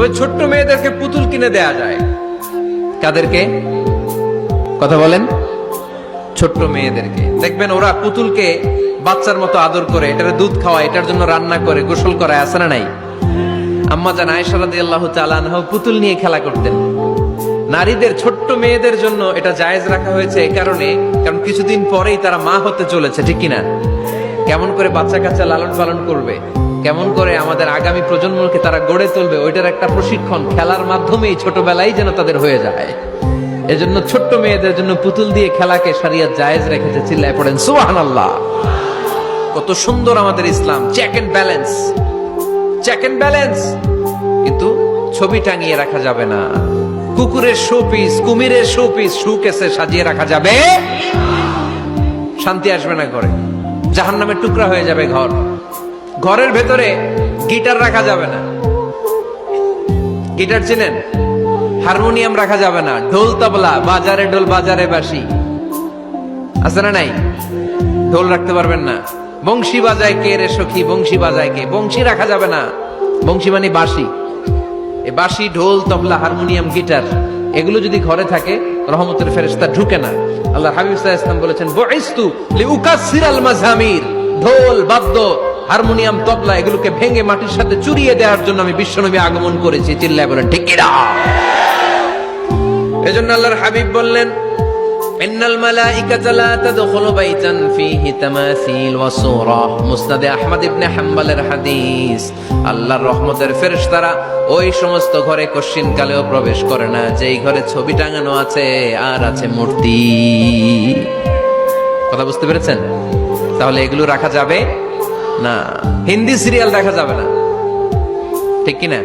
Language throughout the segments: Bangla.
তবে ছোট্ট মেয়েদেরকে পুতুল কিনে দেয়া যায়। কাদেরকে কথা বলেন? ছোট্ট মেয়েদেরকে। দেখবেন ওরা পুতুলকে বাচ্চার মতো আদর করে, এটার দুধ খাওয়ায়, এটার জন্য রান্না করে, গোসল করায়, আছে না নাই? আম্মা জান আয়েশা রাদিয়াল্লাহু তাআলা আনহা পুতুল নিয়ে খেলা করতেন। নারীদের, ছোট্ট মেয়েদের জন্য এটা জায়েজ রাখা হয়েছে এই কারণে, কারণ কিছুদিন পরেই তারা মা হতে চলেছে, ঠিক কিনা? কেমন করে বাচ্চা কাচ্চা লালন পালন করবে, কেমন করে আমাদের আগামী প্রজন্মকে তারা গড়ে তুলবে, ওইটার একটা প্রশিক্ষণ খেলার মাধ্যমেই ছোটবেলায় যেন তাদের হয়ে যায়। এজন্য ছোট্ট মেয়েদের জন্য পুতুল দিয়ে খেলাকে শরিয়ত জায়েজ রেখেছে। চিল্লায় পড়েন সুবহানাল্লাহ। কত সুন্দর আমাদের ইসলাম, check and balance, check and balance. কিন্তু ছবি টাঙিয়ে রাখা যাবে না। কুকুরের শোপিস, কুমিরের শোপিস শোকেসে সাজিয়ে রাখা যাবে, শান্তি আসবে না ঘরে, জাহান্নামের টুকরা হয়ে যাবে ঘর। ঘরের ভেতরে গিটার রাখা যাবে না। গিটার চেনেন? হারমোনিয়াম রাখা যাবে না। ঢোল তবলা, বাজারে ঢোল বাজারে বাঁশি, আছে না নাই? ঢোল রাখতে পারবেন না। বংশী বাজায় কে রে সখী, বংশী বাজায় কে? বংশী রাখা যাবে না। বংশী মানে বাঁশি। এই বাঁশি, ঢোল, তবলা, হারমোনিয়াম, গিটার, এগুলো যদি ঘরে থাকে রহমতের ফেরেশতা ঢুকে না। আল্লাহ হাবিব সাল্লাল্লাহু আলাইহি ওয়াসাল্লাম বলেছেন, বুইসতু লিউকাসসিরাল মাযামির, ঢোল, বাদ্য, হারমোনিয়াম, তবলা এগুলোকে ভেঙে মাটির সাথে চুরিয়ে দেওয়ার জন্য আমি বিশ্বনবী আগমন করেছি। চিল্লায় বলেন ঠিক কিনা? এজন্য আল্লাহর হাবিব বললেন, ইন্নাল মালাইকাতা লা তাদখুলু বাইতান ফীহি তামাসিল ওয়া সূরা। মুসনাদে আহমদ ইবনে হাম্বলের হাদিস। আল্লাহর রহমতের ফেরেশতারা ওই সমস্ত ঘরে কশিন কালেও প্রবেশ করে না যেই ঘরে ছবি টাঙানো আছে আর আছে মূর্তি। কথা বুঝতে পেরেছেন? তাহলে এগুলো রাখা যাবে না। হিন্দি সিরিয়াল দেখা যাবে না, ঠিক কিনা?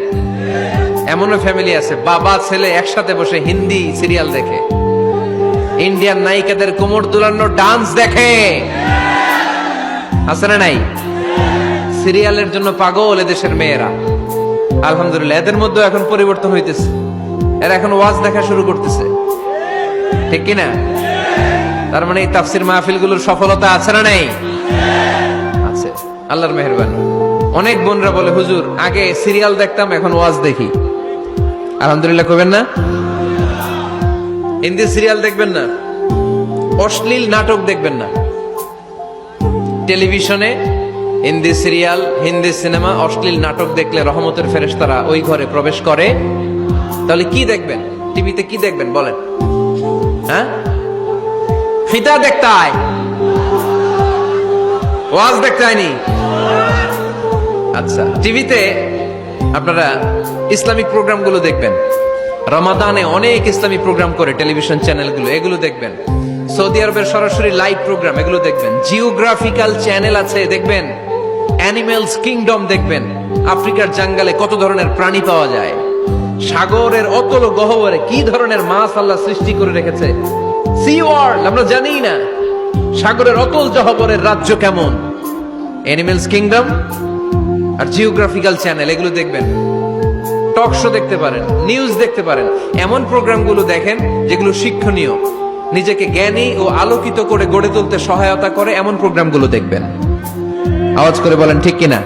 এমনও ফ্যামিলি আছে বাবা ছেলে একসাথে বসে হিন্দি সিরিয়াল দেখে, ইন্ডিয়ান নায়িকাদের কোমর দুলানো ডান্স দেখে, আছে না নাই? সিরিয়ালের জন্য পাগল এদেশের মেয়েরা। আলহামদুলিল্লাহ, এদের মধ্যে এখন পরিবর্তন হইতেছে। এরা এখন ওয়াজ দেখা শুরু করতেছে, ঠিক কিনা? তার মানে এই তাফসির মাহফিল গুলোর সফলতা আছে না নাই? আছে, আল্লাহর মেহেরবানি। অনেক বোনরা বলে, হুজুর আগে সিরিয়াল দেখতাম, এখন ওয়াজ দেখি। আলহামদুলিল্লাহ কইবেন না? হিন্দি সিরিয়াল দেখবেন না, অশ্লীল নাটক দেখবেন না। টেলিভিশনে হিন্দি সিরিয়াল, হিন্দি সিনেমা, অশ্লীল নাটক দেখলে রহমতের ফেরেশতারা ওই ঘরে প্রবেশ করে। তাহলে কি দেখবেন? টিভিতে কি দেখবেন বলেন? হ্যাঁ, ফিতা দেখতে হয়, ওয়াজ দেখতে হয়নি। আচ্ছা, টিভিতে আপনারা ইসলামিক প্রোগ্রামগুলো দেখবেন। রমাদানে অনেক ইসলামিক প্রোগ্রাম করে টেলিভিশন চ্যানেলগুলো, এগুলো দেখবেন। সৌদি আরবের সরাসরি লাইভ প্রোগ্রাম, এগুলো দেখবেন। জিওগ্রাফিক্যাল চ্যানেল আছে, দেখবেন। অ্যানিমেলস কিংডম দেখবেন। আফ্রিকার জঙ্গলে কত ধরনের প্রাণী পাওয়া যায়, সাগরের অতল গহ্বরে কি ধরনের মাছ আল্লাহ সৃষ্টি করে রেখেছে। সি ওয়ার্ল্ড আমরা জানি না, সাগরের অতল গহ্বরের রাজ্য কেমন। অ্যানিমেলস কিংডম আর জিওগ্রাফিক্যাল চ্যানেল, এগুলো দেখবেন। টক শো দেখতে পারেন, নিউজ দেখতে পারেন। এমন প্রোগ্রামগুলো দেখেন যেগুলো শিক্ষণীয়, নিজেকে জ্ঞানী ও আলোকিত করে গড়ে তুলতে সহায়তা করে, এমন প্রোগ্রামগুলো দেখবেন। আওয়াজ করে বলেন ঠিক কিনা?